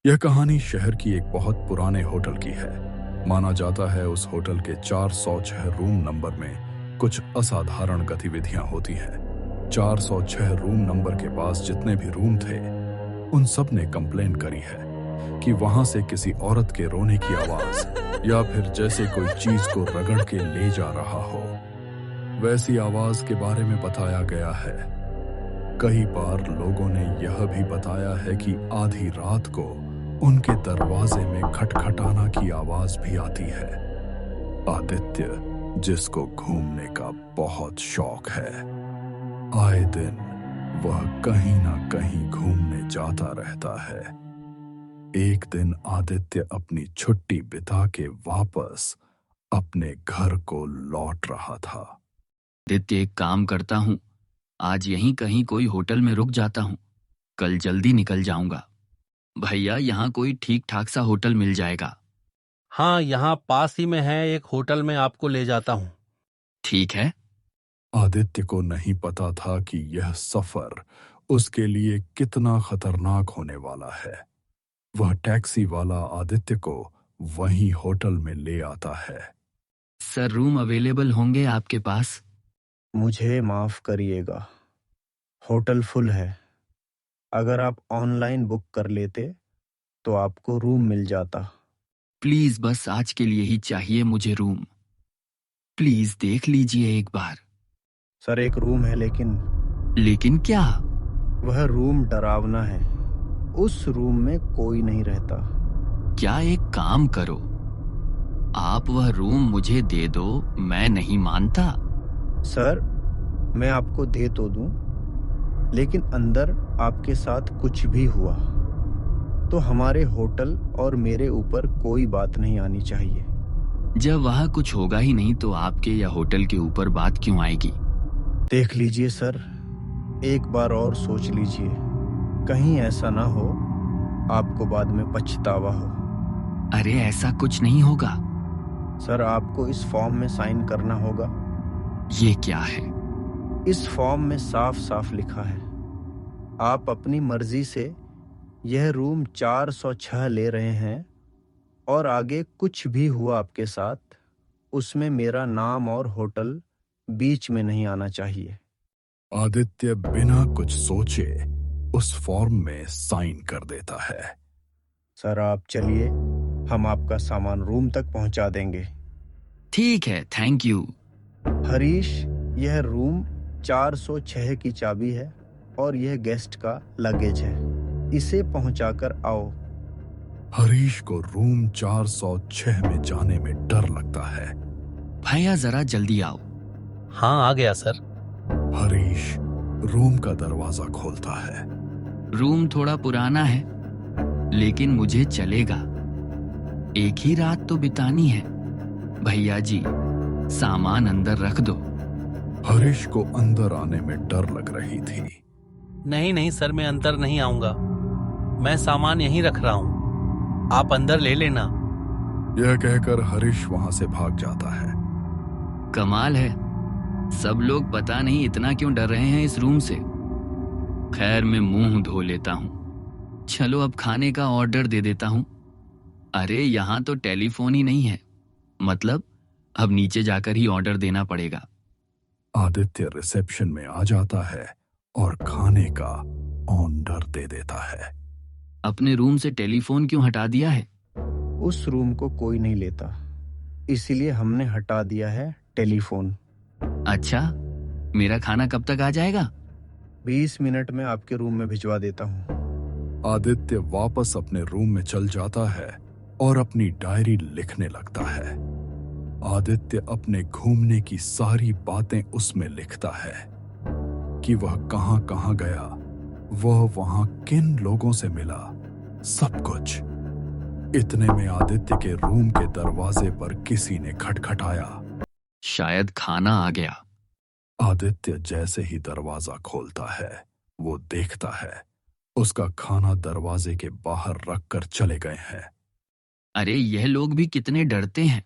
यह कहानी शहर की एक बहुत पुराने होटल की है। माना जाता है उस होटल के 406 रूम नंबर में कुछ असाधारण गतिविधियां होती हैं। 406 रूम नंबर के पास जितने भी रूम थे, उन सब ने कंप्लेन करी है कि वहां से किसी औरत के रोने की आवाज या फिर जैसे कोई चीज को रगड़ के ले जा रहा हो, वैसी आवाज के बारे में बताया गया है। कई बार लोगों ने यह भी बताया है कि आधी रात को उनके दरवाजे में खटखटाना की आवाज भी आती है। आदित्य, जिसको घूमने का बहुत शौक है, आए दिन वह कहीं ना कहीं घूमने जाता रहता है। एक दिन आदित्य अपनी छुट्टी बिता के वापस अपने घर को लौट रहा था। आदित्य, एक काम करता हूँ, आज यहीं कहीं कोई होटल में रुक जाता हूँ। कल जल्दी निकल जाऊंगा। भैया, यहाँ कोई ठीक ठाक सा होटल मिल जाएगा? हाँ, यहाँ पास ही में है एक होटल में आपको ले जाता हूँ। ठीक है। आदित्य को नहीं पता था कि यह सफर उसके लिए कितना खतरनाक होने वाला है। वह टैक्सी वाला आदित्य को वहीं होटल में ले आता है। सर, रूम अवेलेबल होंगे आपके पास? मुझे माफ करिएगा, होटल फुल है। अगर आप ऑनलाइन बुक कर लेते तो आपको रूम मिल जाता। प्लीज, बस आज के लिए ही चाहिए मुझे रूम। प्लीज देख लीजिए एक बार। सर, एक रूम है, लेकिन क्या? वह रूम डरावना है। उस रूम में कोई नहीं रहता। क्या एक काम करो, आप वह रूम मुझे दे दो, मैं नहीं मानता। सर, मैं आपको दे तो दूं, लेकिन अंदर आपके साथ कुछ भी हुआ तो हमारे होटल और मेरे ऊपर कोई बात नहीं आनी चाहिए। जब वहां कुछ होगा ही नहीं तो आपके या होटल के ऊपर बात क्यों आएगी? देख लीजिए सर, एक बार और सोच लीजिए। कहीं ऐसा ना हो आपको बाद में पछतावा हो। अरे, ऐसा कुछ नहीं होगा। सर, आपको इस फॉर्म में साइन करना होगा। ये क्या है? इस फॉर्म में साफ साफ लिखा है, आप अपनी मर्जी से यह रूम 406 ले रहे हैं और आगे कुछ भी हुआ आपके साथ, उसमें मेरा नाम और होटल बीच में नहीं आना चाहिए। आदित्य बिना कुछ सोचे उस फॉर्म में साइन कर देता है। सर, आप चलिए, हम आपका सामान रूम तक पहुंचा देंगे। ठीक है, थैंक यू। हरीश, यह रूम 406 की चाबी है और यह गेस्ट का लगेज है। इसे पहुंचाकर आओ। हरीश को रूम 406 में जाने में डर लगता है। भैया, जरा जल्दी आओ। हाँ, आ गया सर। हरीश रूम का दरवाजा खोलता है। रूम थोड़ा पुराना है, लेकिन मुझे चलेगा। एक ही रात तो बितानी है। भैया जी, सामान अंदर रख दो। हरीश को अंदर आने में डर लग रही थी। नहीं नहीं सर, मैं अंदर नहीं आऊंगा। मैं सामान यहीं रख रहा हूँ, आप अंदर ले लेना। यह कहकर हरीश वहां से भाग जाता है। कमाल है, सब लोग पता नहीं इतना क्यों डर रहे हैं इस रूम से। खैर, मैं मुंह धो लेता हूँ। चलो अब खाने का ऑर्डर दे देता हूँ। अरे, यहाँ तो टेलीफोन ही नहीं है, मतलब अब नीचे जाकर ही ऑर्डर देना पड़ेगा। आदित्य रिसेप्शन में आ जाता है और खाने का ऑर्डर दे देता है। अपने रूम से टेलीफोन क्यों हटा दिया है? उस रूम को कोई नहीं लेता, इसीलिए हमने हटा दिया है टेलीफोन। अच्छा, मेरा खाना कब तक आ जाएगा? 20 मिनट में आपके रूम में भिजवा देता हूँ। आदित्य वापस अपने रूम में चल जाता है और अपनी डायरी लिखने लगता है। आदित्य अपने घूमने की सारी बातें उसमें लिखता है कि वह कहां कहां गया, वह वहां किन लोगों से मिला, सब कुछ। इतने में आदित्य के रूम के दरवाजे पर किसी ने खटखटाया। शायद खाना आ गया। आदित्य जैसे ही दरवाजा खोलता है, वो देखता है उसका खाना दरवाजे के बाहर रखकर चले गए हैं। अरे, यह लोग भी कितने डरते हैं,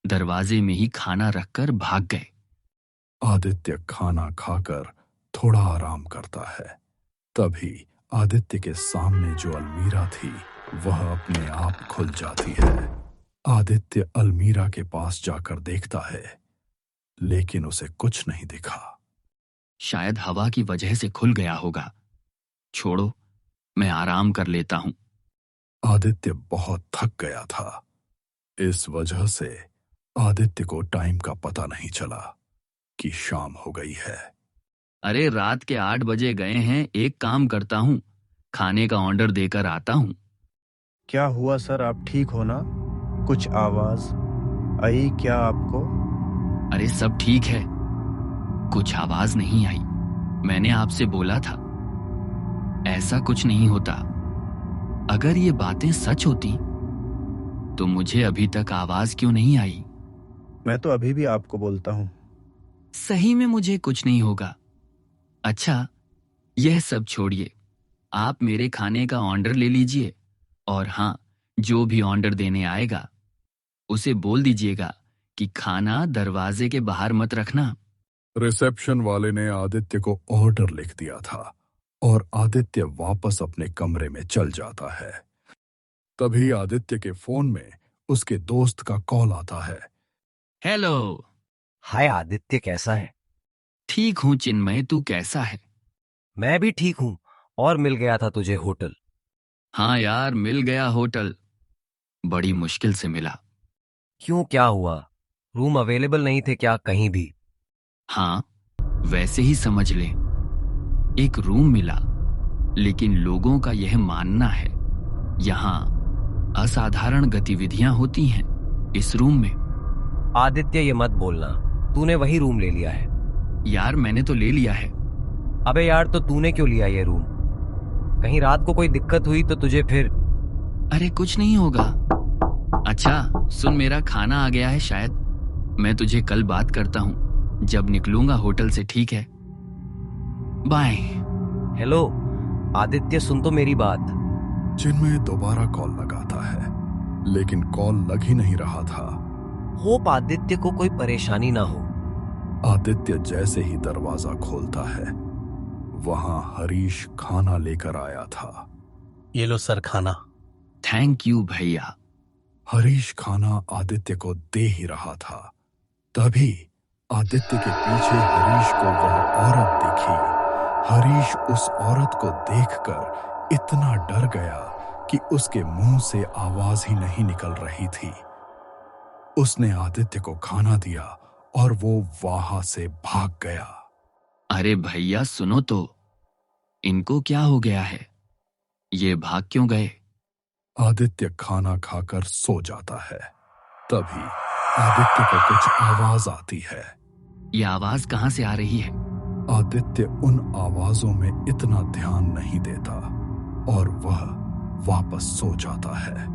दरवाजे में ही खाना रखकर भाग गए। आदित्य खाना खाकर थोड़ा आराम करता है। तभी आदित्य के सामने जो अलमीरा थी वह अपने आप खुल जाती है। आदित्य अलमीरा के पास जाकर देखता है, लेकिन उसे कुछ नहीं दिखा। शायद हवा की वजह से खुल गया होगा। छोड़ो, मैं आराम कर लेता हूं। आदित्य बहुत थक गया था। इस वजह से आदित्य को टाइम का पता नहीं चला कि शाम हो गई है। अरे रात के 8 बजे गए हैं। एक काम करता हूँ, खाने का ऑर्डर देकर आता हूँ। क्या हुआ सर, आप ठीक हो ना? कुछ आवाज आई क्या आपको? अरे सब ठीक है, कुछ आवाज नहीं आई। मैंने आपसे बोला था ऐसा कुछ नहीं होता। अगर ये बातें सच होती तो मुझे अभी तक आवाज क्यों नहीं आई? मैं तो अभी भी आपको बोलता हूँ। सही में मुझे कुछ नहीं होगा। अच्छा, यह सब छोड़िए, आप मेरे खाने का ऑर्डर ले लीजिए। और हाँ, जो भी ऑर्डर देने आएगा उसे बोल दीजिएगा कि खाना दरवाजे के बाहर मत रखना। रिसेप्शन वाले ने आदित्य को ऑर्डर लिख दिया था और आदित्य वापस अपने कमरे में चल जाता है। तभी आदित्य के फोन में उसके दोस्त का कॉल आता है। हेलो। हाय आदित्य, कैसा है? ठीक हूँ चिन्मय, तू कैसा है? मैं भी ठीक हूँ। और मिल गया था तुझे होटल? हाँ यार, मिल गया होटल। बड़ी मुश्किल से मिला। क्यों, क्या हुआ? रूम अवेलेबल नहीं थे क्या कहीं भी? हाँ, वैसे ही समझ ले। एक रूम मिला, लेकिन लोगों का यह मानना है यहाँ असाधारण गतिविधियां होती हैं इस रूम में। आदित्य, ये मत बोलना, तूने वही रूम ले लिया है। यार मैंने तो ले लिया है। अबे यार, तो तूने क्यों लिया ये रूम? कहीं रात को कोई दिक्कत हुई तो तुझे फिर? अरे कुछ नहीं होगा। अच्छा सुन, मेरा खाना आ गया है शायद। मैं तुझे कल बात करता हूँ जब निकलूंगा होटल से, ठीक है? बाय। हेलो आदित्य, सुन तो मेरी बात। चिन्मय दोबारा कॉल लगाता है, लेकिन कॉल लग ही नहीं रहा था। होप आदित्य को कोई परेशानी ना हो। आदित्य जैसे ही दरवाजा खोलता है, वहां हरीश खाना लेकर आया था। ये लो सर खाना। थैंक यू भैया। हरीश खाना आदित्य को दे ही रहा था, तभी आदित्य के पीछे हरीश को वह औरत दिखी। हरीश उस औरत को देखकर इतना डर गया कि उसके मुंह से आवाज ही नहीं निकल रही थी। उसने आदित्य को खाना दिया और वो वहां से भाग गया। अरे भैया सुनो तो, इनको क्या हो गया है? ये भाग क्यों गए? आदित्य खाना खाकर सो जाता है। तभी आदित्य को कुछ आवाज आती है। ये आवाज कहाँ से आ रही है? आदित्य उन आवाजों में इतना ध्यान नहीं देता और वह वापस सो जाता है।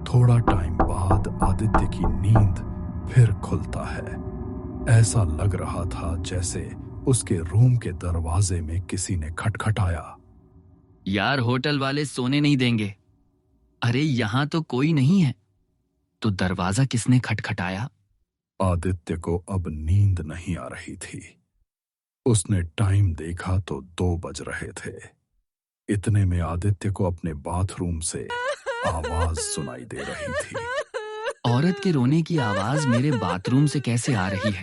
थोड़ा टाइम बाद आदित्य की नींद फिर खुलता है। ऐसा लग रहा था जैसे उसके रूम के दरवाजे में किसी ने खटखटाया। यार होटल वाले सोने नहीं देंगे। अरे यहाँ तो कोई नहीं है, तो दरवाजा किसने खटखटाया? आदित्य को अब नींद नहीं आ रही थी। उसने टाइम देखा तो 2 बज रहे थे। इतने में आदित्य को अपने बाथरूम से आवाज सुनाई दे रही थी। औरत के रोने की आवाज मेरे बाथरूम से कैसे आ रही है?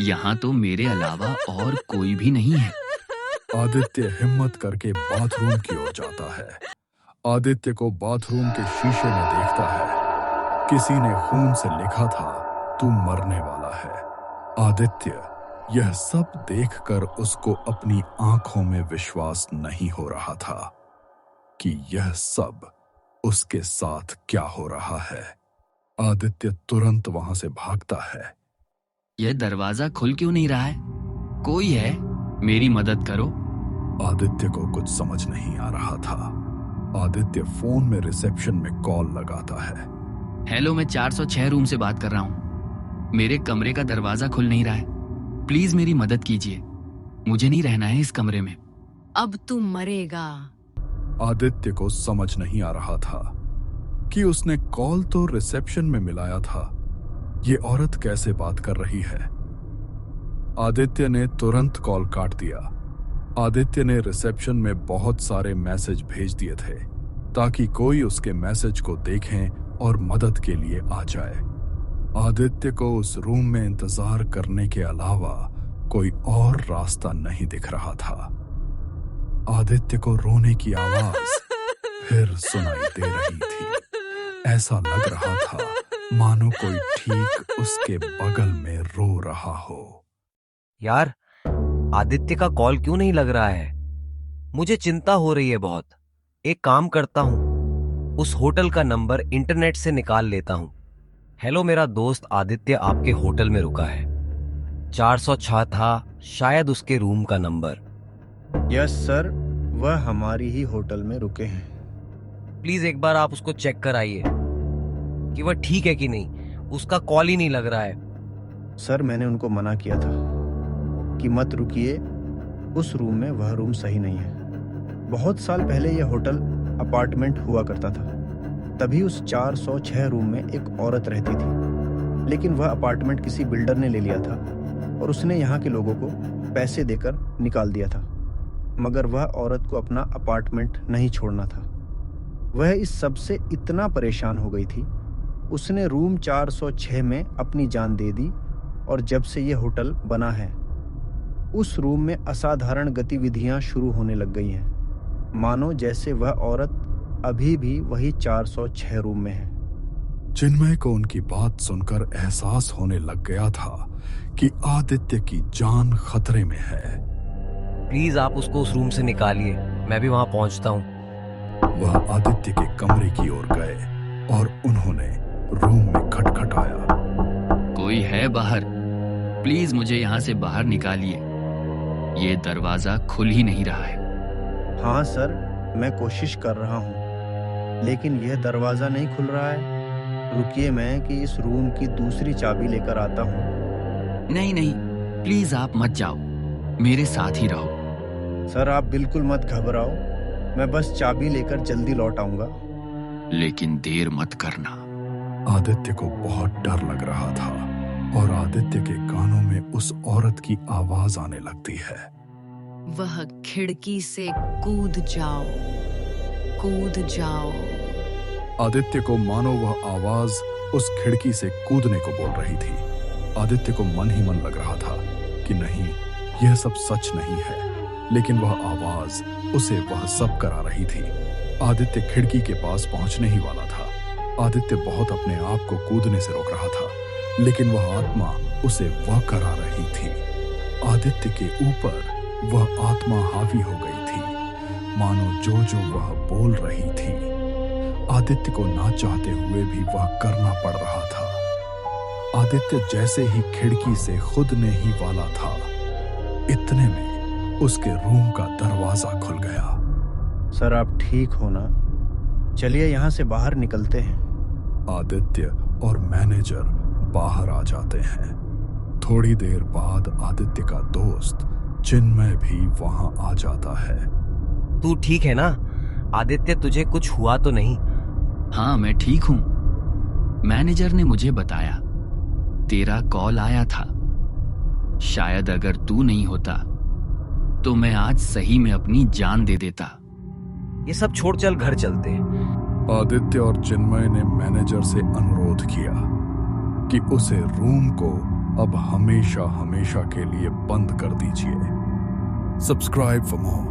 यहाँ तो मेरे अलावा और कोई भी नहीं है। आदित्य हिम्मत करके बाथरूम की ओर जाता है। आदित्य को बाथरूम के शीशे में देखता है। किसी ने खून से लिखा था, तू मरने वाला है। आदित्य यह सब देखकर उसको अपनी आंखों में विश्वास नहीं हो रहा था कि यह सब उसके साथ क्या हो रहा है। आदित्य तुरंत वहां से भागता है। यह दरवाजा खुल क्यों नहीं रहा है? कोई है, मेरी मदद करो। आदित्य को कुछ समझ नहीं आ रहा था। आदित्य फोन में रिसेप्शन में कॉल लगाता है। हेलो, मैं 406 रूम से बात कर रहा हूँ। मेरे कमरे का दरवाजा खुल नहीं रहा है। प्लीज मेरी मदद कीजिए, मुझे नहीं रहना है इस कमरे में। अब तू मरेगा। आदित्य को समझ नहीं आ रहा था कि उसने कॉल तो रिसेप्शन में मिलाया था, ये औरत कैसे बात कर रही है। आदित्य ने तुरंत कॉल काट दिया आदित्य ने रिसेप्शन में बहुत सारे मैसेज भेज दिए थे ताकि कोई उसके मैसेज को देखें और मदद के लिए आ जाए। आदित्य को उस रूम में इंतजार करने के अलावा कोई और रास्ता नहीं दिख रहा था। आदित्य को रोने की आवाज फिर सुनाई दे रही थी। ऐसा लग रहा था मानो कोई ठीक उसके बगल में रो रहा हो। यार, आदित्य का कॉल क्यों नहीं लग रहा है? मुझे चिंता हो रही है बहुत। एक काम करता हूं, उस होटल का नंबर इंटरनेट से निकाल लेता हूं। हेलो, मेरा दोस्त आदित्य आपके होटल में रुका है। 406 था शायद उसके रूम का नंबर। यस सर, वह हमारी ही होटल में रुके हैं। प्लीज एक बार आप उसको चेक कराइए कि वह ठीक है कि नहीं। उसका कॉल ही नहीं लग रहा है। सर, मैंने उनको मना किया था कि मत रुकिए, उस रूम में वह रूम सही नहीं है। बहुत साल पहले यह होटल अपार्टमेंट हुआ करता था। तभी उस 406 रूम में एक औरत रहती थी, लेकिन वह अपार्टमेंट किसी बिल्डर ने ले लिया था और उसने यहाँ के लोगों को पैसे देकर निकाल दिया था। मगर वह औरत को अपना अपार्टमेंट नहीं छोड़ना था। वह इस सब से इतना परेशान हो गई थी, उसने रूम 406 में अपनी जान दे दी। और जब से यह होटल बना है, उस रूम में असाधारण गतिविधियां शुरू होने लग गई हैं, मानो जैसे वह औरत अभी भी वही 406 रूम में है। चिन्मय को उनकी बात सुनकर एहसास होने लग गया था कि आदित्य की जान खतरे में है। प्लीज आप उसको उस रूम से निकालिए, मैं भी वहां पहुंचता हूं। वह आदित्य के कमरे की ओर गए और उन्होंने रूम में खटखटाया। कोई है बाहर? प्लीज मुझे यहाँ से बाहर निकालिए, ये दरवाजा खुल ही नहीं रहा है। हाँ सर, मैं कोशिश कर रहा हूँ, लेकिन यह दरवाजा नहीं खुल रहा है। रुकिए, मैं कि इस रूम की दूसरी चाबी लेकर आता हूँ। नहीं नहीं, प्लीज आप मत जाओ, मेरे साथ ही रहो। सर, आप बिल्कुल मत घबराओ, मैं बस चाबी लेकर जल्दी लौट आऊंगा। लेकिन देर मत करना। आदित्य को बहुत डर लग रहा था और आदित्य के कानों में उस औरत की आवाज आने लगती है। वह खिड़की से कूद जाओ, कूद जाओ। आदित्य को मानो वह आवाज उस खिड़की से कूदने को बोल रही थी। आदित्य को मन ही मन लग रहा था कि नहीं, यह सब सच नहीं है, लेकिन वह आवाज उसे वह सब करा रही थी। आदित्य खिड़की के पास पहुंचने ही वाला था। आदित्य बहुत अपने आप को कूदने से रोक रहा था, लेकिन वह आत्मा उसे वह करा रही थी। आदित्य के ऊपर वह आत्मा हावी हो गई थी, मानो जो वह बोल रही थी, आदित्य को ना चाहते हुए भी वह करना पड़ रहा था। आदित्य जैसे ही खिड़की से खुदने ही वाला था, इतने में उसके रूम का दरवाजा खुल गया। सर, आप ठीक हो ना? चलिए यहाँ से बाहर निकलते हैं। आदित्य और मैनेजर बाहर आ जाते हैं। थोड़ी देर बाद आदित्य का दोस्त चिन्मय भी वहां आ जाता है। तू ठीक है ना? आदित्य, तुझे कुछ हुआ तो नहीं? हाँ, मैं ठीक हूँ। मैनेजर ने मुझे बताया तेरा कॉल आया था। शायद अगर तू नहीं होता तो मैं आज सही में अपनी जान दे देता। ये सब छोड़, चल घर चलते हैं। आदित्य और चिन्मय ने मैनेजर से अनुरोध किया कि उसे रूम को अब हमेशा हमेशा के लिए बंद कर दीजिए। Subscribe for more.